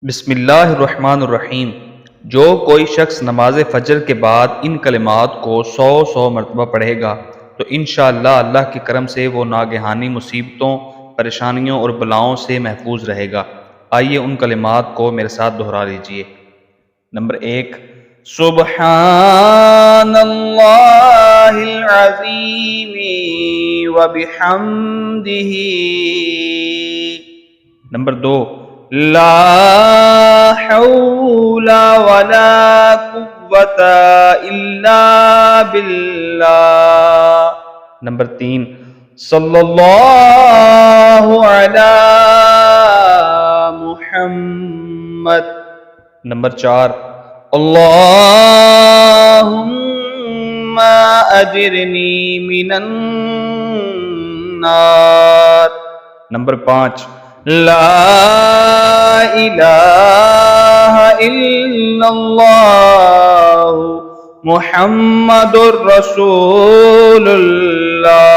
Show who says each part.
Speaker 1: بسم اللہ الرحمن الرحیم۔ جو کوئی شخص نماز فجر کے بعد ان کلمات کو 100 مرتبہ پڑھے گا تو انشاءاللہ اللہ کے کرم سے وہ ناگہانی مصیبتوں، پریشانیوں اور بلاؤں سے محفوظ رہے گا۔ آئیے ان کلمات کو میرے ساتھ دہرا لیجئے۔ نمبر 1، سبحان اللہ العظیم وبحمدہ۔ نمبر 2، لا حول ولا قوة الا باللہ۔ نمبر 3، صلی اللہ علی محمد۔ نمبر 4، اللہم اجرنی من النار۔ نمبر 5، لا الہ الا اللہ محمد الرسول اللہ۔